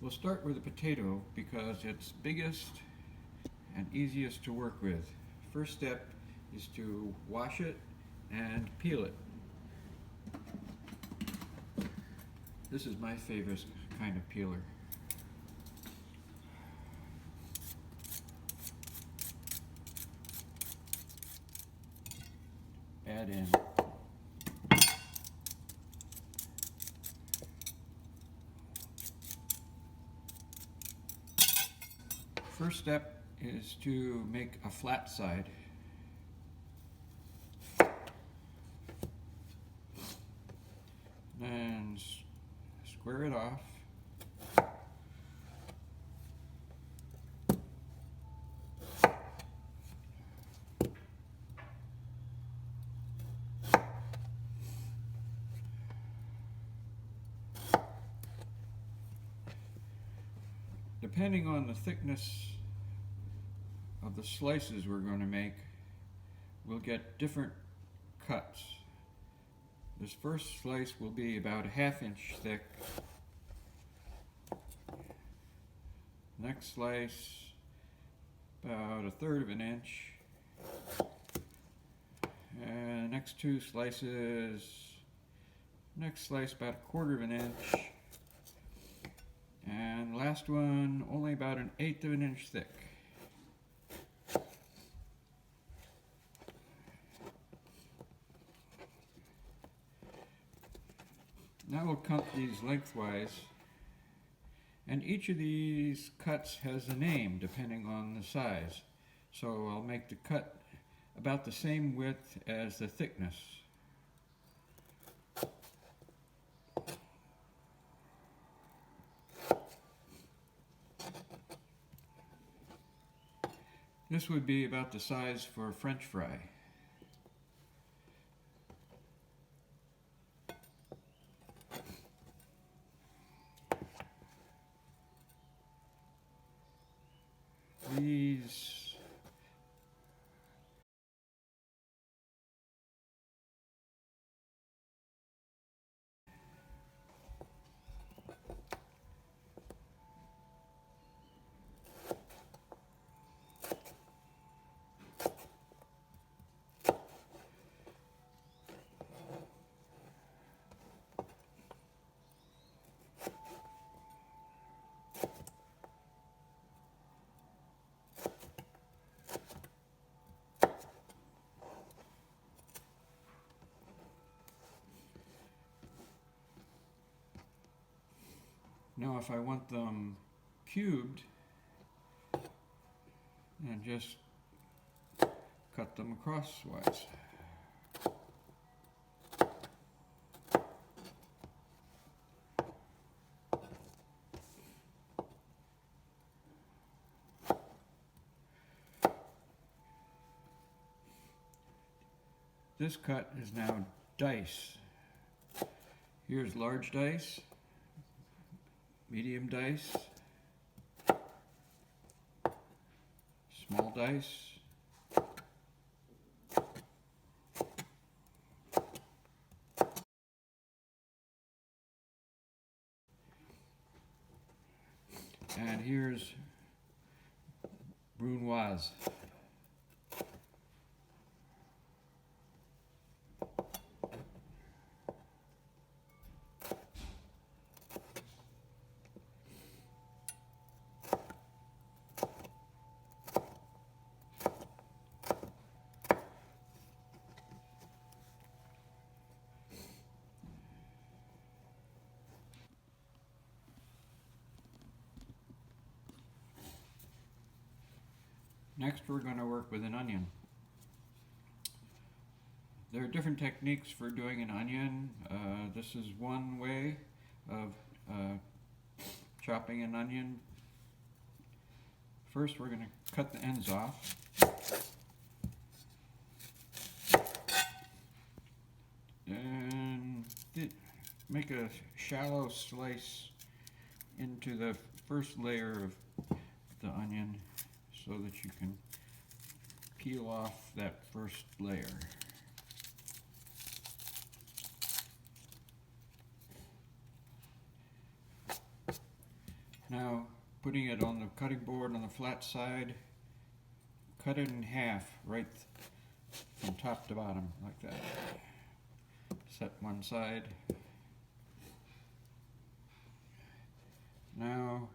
We'll start with the potato because it's biggest and easiest to work with. First step is to wash it and peel it. This is my favorite kind of peeler. Add in first step is to make a flat side. Then square it off. Depending on the thickness of the slices we're going to make, we'll get different cuts. This first slice will be about a ½ inch thick. Next slice, about 1/3 of an inch. And next two slices, next slice about 1/4 of an inch. And last one, only about 1/8 of an inch thick. Now we'll cut these lengthwise, and each of these cuts has a name depending on the size. So I'll make the cut about the same width as the thickness. This would be about the size for a French fry. These Now if I want them cubed, and just cut them crosswise. This cut is now dice. Here's large dice, medium dice, small dice, and here's brunoise. Next we're going to work with an onion. There are different techniques for doing an onion. This is one way of chopping an onion. First we're going to cut the ends off. And make a shallow slice into the first layer of the onion so that you can peel off that first layer. Now, putting it on the cutting board on the flat side, cut it in half right from top to bottom, like that. Set one side. Now,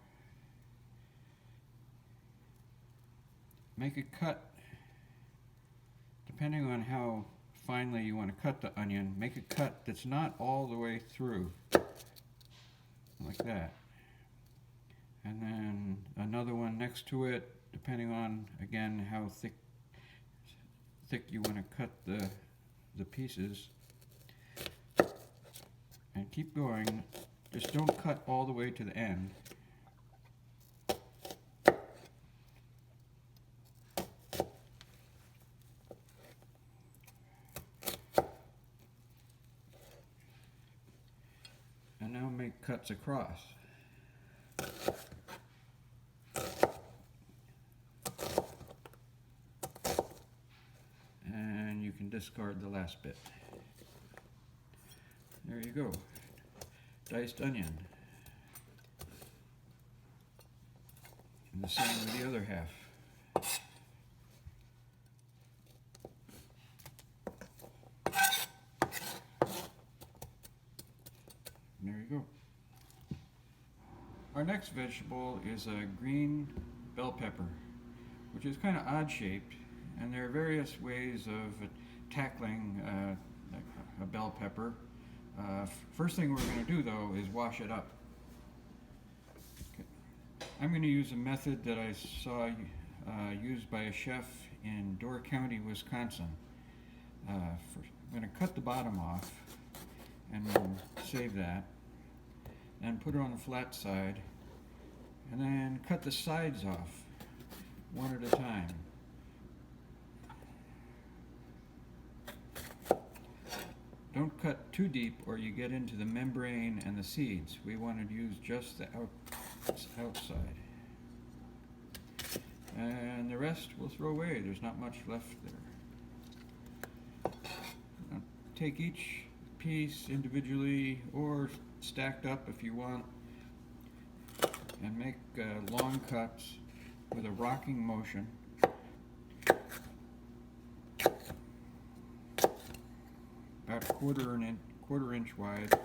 make a cut, depending on how finely you want to cut the onion, make a cut that's not all the way through, like that. And then another one next to it, depending on, again, how thick you want to cut the pieces. And keep going, just don't cut all the way to the end. And now make cuts across. And you can discard the last bit. There you go. Diced onion. And the same with the other half. There you go. Our next vegetable is a green bell pepper, which is kind of odd shaped, and there are various ways of tackling a bell pepper. First thing we're going to do though is wash it up. Okay. I'm going to use a method that I saw used by a chef in Door County, Wisconsin. I'm going to cut the bottom off and save that, and put it on the flat side, and then cut the sides off one at a time. Don't cut too deep or you get into the membrane and the seeds. We want to use just the outside. And the rest we'll throw away. There's not much left there. Now, take each piece individually or stacked up if you want, and make long cuts with a rocking motion. About a quarter inch wide.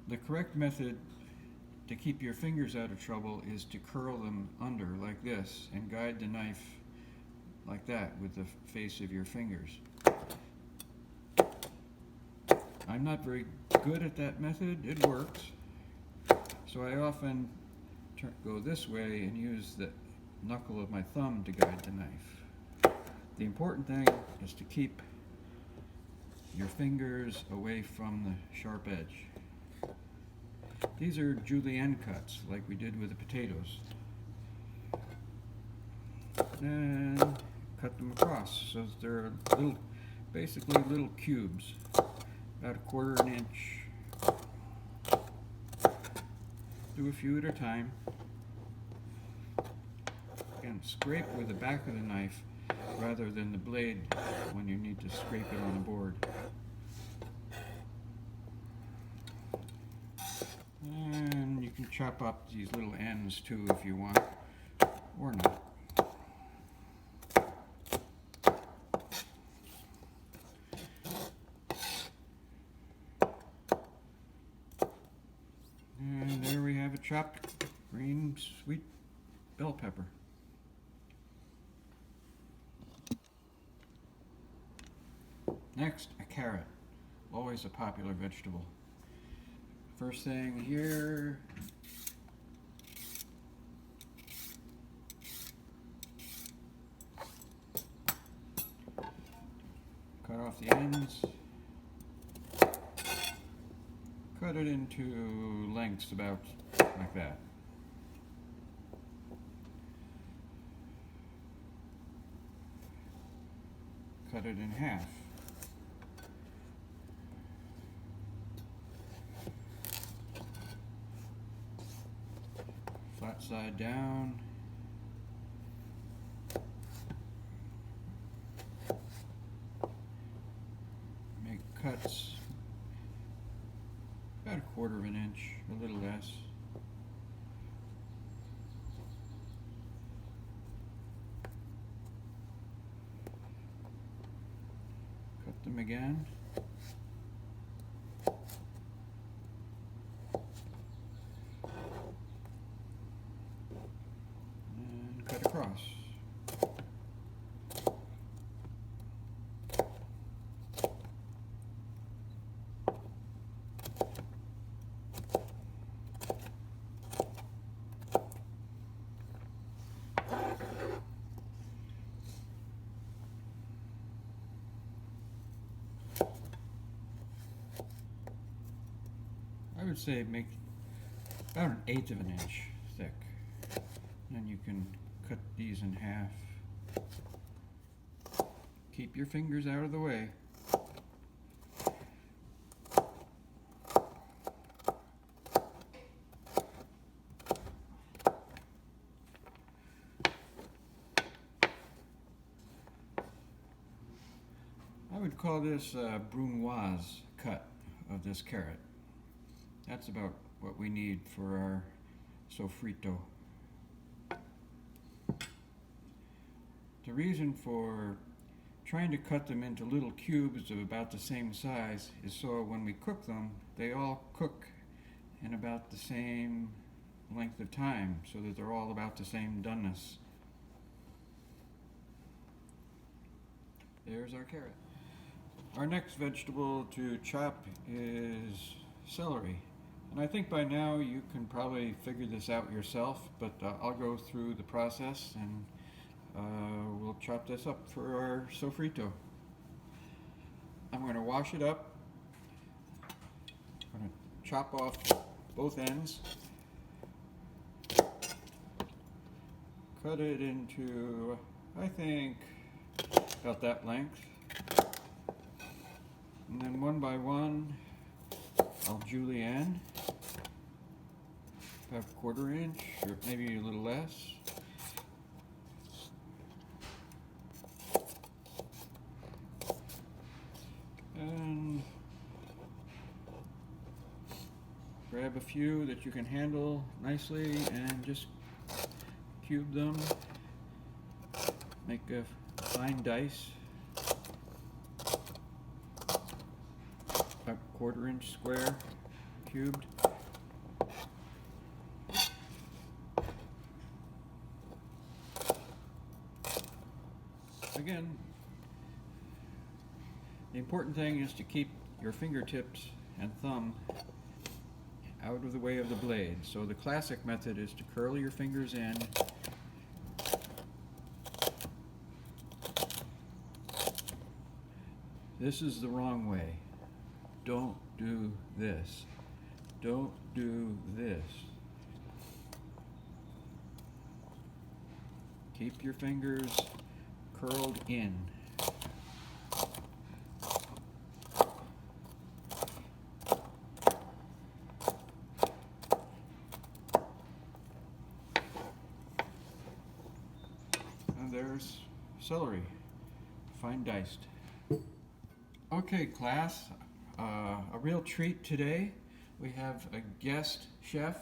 The correct method to keep your fingers out of trouble is to curl them under like this and guide the knife like that with the face of your fingers. I'm not very good at that method. It works. So I often go this way and use the knuckle of my thumb to guide the knife. The important thing is to keep your fingers away from the sharp edge. These are julienne cuts, like we did with the potatoes. And cut them across so that they're basically little cubes, about a quarter of an inch. Do a few at a time. Again, scrape with the back of the knife rather than the blade when you need to scrape it on the board. And you can chop up these little ends too if you want, or not. And there we have a chopped green sweet bell pepper. Next, a carrot, always a popular vegetable. First thing here, cut off the ends, cut it into lengths about like that. Cut it in half. Flat side down. cuts about 1/4 of an inch, a little less. Cut them again. And cut across. I would say make about 1/8 of an inch thick. Then you can cut these in half. Keep your fingers out of the way. I would call this a brunoise cut of this carrot. That's about what we need for our sofrito. The reason for trying to cut them into little cubes of about the same size is so when we cook them, they all cook in about the same length of time, so that they're all about the same doneness. There's our carrot. Our next vegetable to chop is celery. And I think by now you can probably figure this out yourself, but I'll go through the process and we'll chop this up for our sofrito. I'm going to wash it up. I'm going to chop off both ends. Cut it into, I think, about that length. And then one by one, I'll julienne. About 1/4 inch, or maybe a little less. And grab a few that you can handle nicely and just cube them. Make a fine dice. About 1/4 inch square, cubed. Again, the important thing is to keep your fingertips and thumb out of the way of the blade. So the classic method is to curl your fingers in. This is the wrong way. Don't do this. Don't do this. Keep your fingers curled in. And there's celery, fine diced. Okay, class, a real treat today. We have a guest chef,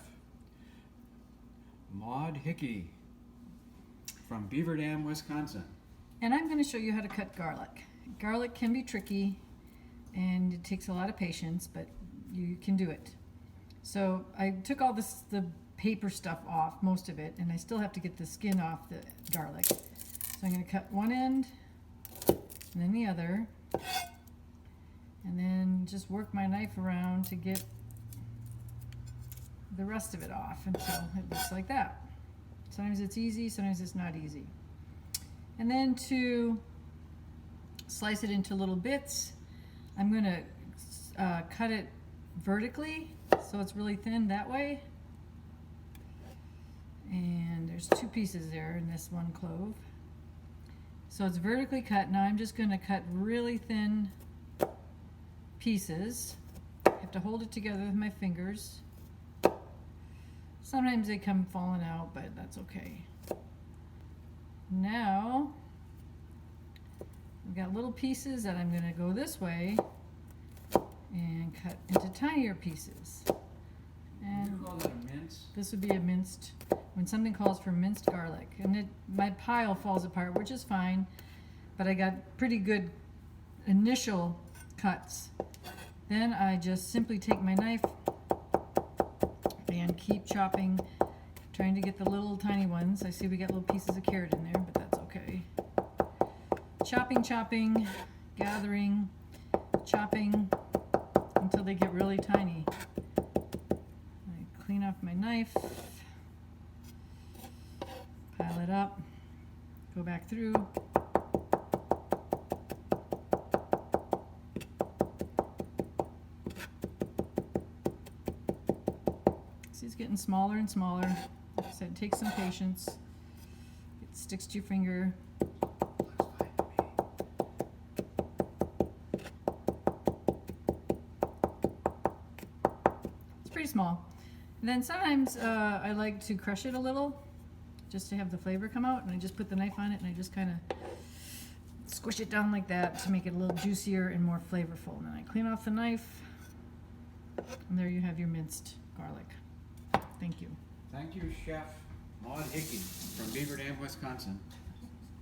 Maud Hickey from Beaver Dam, Wisconsin. And I'm going to show you how to cut garlic. Garlic can be tricky and it takes a lot of patience, but you can do it. So I took all the paper stuff off, most of it, and I still have to get the skin off the garlic. So I'm going to cut one end and then the other, and then just work my knife around to get the rest of it off until it looks like that. Sometimes it's easy, sometimes it's not easy. And then to slice it into little bits, I'm going to cut it vertically so it's really thin that way. And there's 2 pieces there in this one clove. So it's vertically cut. Now I'm just going to cut really thin pieces. I have to hold it together with my fingers. Sometimes they come falling out, but that's okay. Now, I've got little pieces that I'm going to go this way and cut into tinier pieces. You And call that a mince? this would be a minced, when something calls for minced garlic. And my pile falls apart, which is fine, but I got pretty good initial cuts. Then I just simply take my knife and keep chopping, trying to get the little tiny ones. I see we got little pieces of carrot in there, but that's okay. Chopping, gathering, chopping until they get really tiny. I clean off my knife, pile it up, go back through. See, it's getting smaller and smaller. Like I said, it takes some patience. It sticks to your finger. It's pretty small. And then sometimes I like to crush it a little just to have the flavor come out, and I just put the knife on it and I just kind of squish it down like that to make it a little juicier and more flavorful. And then I clean off the knife, and there you have your minced garlic. Thank you. Thank you, Chef Maud Hickey from Beaver Dam, Wisconsin.